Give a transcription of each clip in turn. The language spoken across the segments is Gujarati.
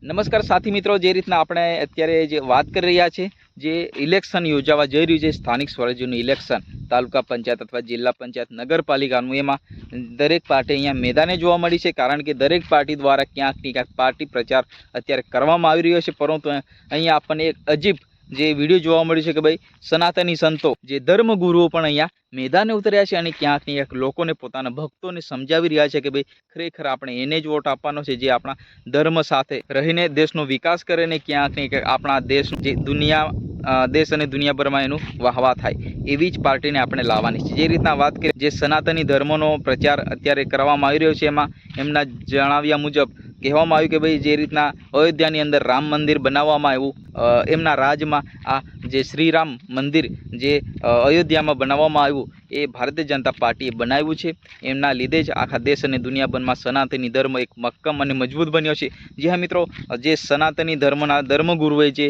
નમસ્કાર સાથી મિત્રો, જે રીતના આપણે અત્યારે જે વાત કરી રહ્યા છે, જે ઇલેક્શન યોજાવા જઈ રહ્યું છે, સ્થાનિક સ્વરાજ્યનું ઇલેક્શન, તાલુકા પંચાયત અથવા જિલ્લા પંચાયત નગરપાલિકાનું, એમાં દરેક પાર્ટી અહીંયા મેદાને જોવા મળી છે. કારણ કે દરેક પાર્ટી દ્વારા ક્યાંક ને ક્યાંક પાર્ટી પ્રચાર અત્યારે કરવામાં આવી રહ્યો છે. પરંતુ અહીંયા આપણને એક અજીબ જે વિડીયો જોવા મળ્યું છે કે ભાઈ સનાતની સંતો, જે ધર્મગુરુઓ પણ અહીંયા મેદાને ઉતર્યા છે અને ક્યાંક ને ક્યાંક લોકોને, પોતાના ભક્તોને સમજાવી રહ્યા છે કે ભાઈ ખરેખર આપણે એને જ વોટ આપવાનો છે, જે આપણા ધર્મ સાથે રહીને દેશનો વિકાસ કરે ને ક્યાંક ને ક્યાંક આપણા દેશ, જે દેશ અને દુનિયાભરમાં એનું વાહવા થાય, એવી જ પાર્ટીને આપણે લાવવાની છે. જે રીતના વાત કરીએ, જે સનાતની ધર્મનો પ્રચાર અત્યારે કરવામાં આવી રહ્યો છે, એમાં એમના જણાવ્યા મુજબ કહેવામાં આવ્યું કે ભાઈ જે રીતના અયોધ્યાની અંદર રામ મંદિર બનાવવામાં આવ્યું, એમના રાજમાં આ જે શ્રીરામ મંદિર જે અયોધ્યામાં બનાવવામાં આવ્યું, એ ભારતીય જનતા પાર્ટીએ બનાવ્યું છે. એમના લીધે જ આખા દેશ અને દુનિયાભરમાં સનાતની ધર્મ એક મક્કમ અને મજબૂત બન્યો છે. જી હા મિત્રો, જે સનાતની ધર્મના ધર્મગુરુએ જે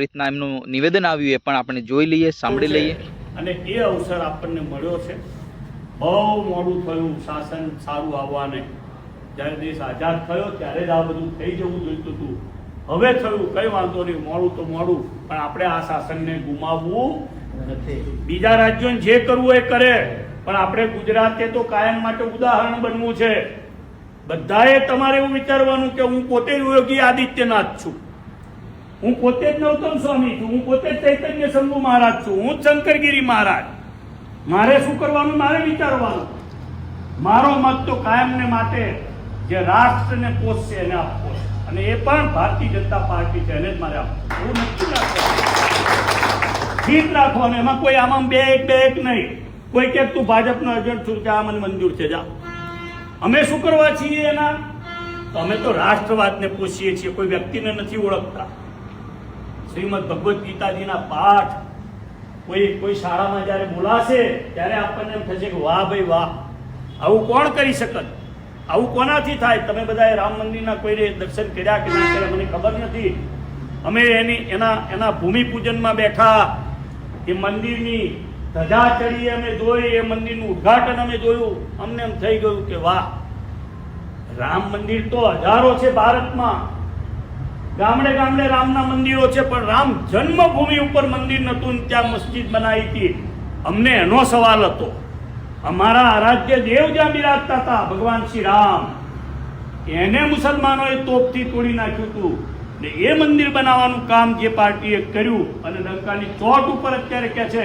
રીતના એમનું નિવેદન આવ્યું, એ પણ આપણે જોઈ લઈએ, સાંભળી લઈએ. અને એ અવસર આપણને મળ્યો છે. બહુ મોડું થયું શાસન સારું આવવાને. જ્યારે દેશ આઝાદ થયો ત્યારે જ આ બધું થઈ જવું જોઈતું હતું. હવે થયું, કઈ વાંધો નહીં, મોડું તો મોડું, પણ આપણે આ શાસનને ગુમાવવું નથી. બીજા રાજ્યોને જે કરવું એ કરે, પણ આપણે ગુજરાતે તો કાયમ માટે ઉદાહરણ બનવું છે. બધાએ તમારે એવું વિચારવાનું કે હું પોતે જ યોગી આદિત્યનાથ છું, હું પોતે જ ગૌતમ સ્વામી છું, હું પોતે જ ચૈતન્ય શંભુ મહારાજ છું, હું જ શંકરગીરી મહારાજ. મારે શું કરવાનું, મારે વિચારવાનું. મારો મત તો કાયમને માટે જે રાષ્ટ્રને પોષશે એને આપવો, અને એ પણ ભારતીય જનતા પાર્ટી છે, એને જ મારે આપવું. એવું નક્કી રાખવાનું, જીત રાખવાનું. એમાં કોઈ આમાં બે એક નહીં. કોઈ કે તું ભાજપનો એજન્ટ છું કે આ મને મંજૂર છે, જા. અમે શું કરવા છીએ એના? તો અમે તો રાષ્ટ્રવાદને પોષીએ છીએ, કોઈ વ્યક્તિને નથી ઓળખતા. શ્રીમદ ભગવદ્ ગીતાજીના પાઠ કોઈ શાળામાં જ્યારે બોલાશે ત્યારે આપણને એમ થશે કે વાહ ભાઈ વાહ, આવું કોણ કરી શકત? આવું કોનાથી થાય? તમે બધાએ રામ મંદિરના કોઈને દર્શન કર્યા કે ના કર્યા મને ખબર નથી. અમે એના ભૂમિપૂજનમાં બેઠા, એ મંદિરની ધજા ચડી અમે જોઈ, એ મંદિરનું ઉદ્ઘાટન અમે જોયું. અમને એમ થઈ ગયું કે વાહ, રામ મંદિર તો હજારો છે ભારતમાં, ગામડે ગામડે રામના મંદિરો છે, પણ રામ જન્મભૂમિ ઉપર મંદિર નહોતું, ત્યાં મસ્જિદ બનાવી હતી. અમને એનો સવાલ હતો. અમારા આરાધ્ય દેવ જ્યાં બિરાજતા હતા, ભગવાન શ્રી રામ, એને મુસલમાનોએ તોપથી તોડી નાખ્યું હતું. ને એ મંદિર બનાવવાનું કામ જે પાર્ટીએ કર્યું, અને ડંકાની ચોટ ઉપર અત્યારે કહે છે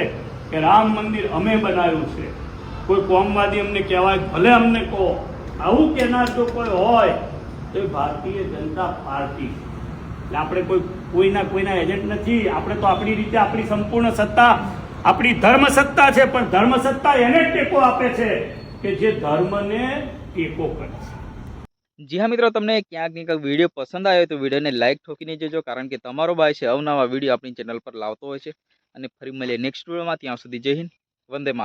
કે રામ મંદિર અમે બનાવ્યું છે. કોઈ કોમવાદી અમને કહેવાય, ભલે અમને કહો. આવું કહેનાર જો કોઈ હોય તો એ ભારતીય જનતા પાર્ટી. એટલે આપણે કોઈના એજન્ટ નથી. આપણે તો આપણી રીતે આપણી સંપૂર્ણ સત્તા, આપણી ધર્મ સત્તા છે, પણ ધર્મ સત્તા એને ટેકો આપે છે કે જે ધર્મને ટેકો કરે છે. જી હા મિત્રો, તમને ક્યાંક ને ક્યાંક વિડીયો પસંદ આવ્યો તો વિડીયોને લાઇક ઠોકીને જજો. કારણ કે તમારો ભાઈ છે અવનવા વિડીયો આપણી ચેનલ પર લાવતો હોય છે. અને ફરી મળીએ નેક્સ્ટ વિડીયોમાં. ત્યાં સુધી જય હિન્દ, વંદે માતરમ.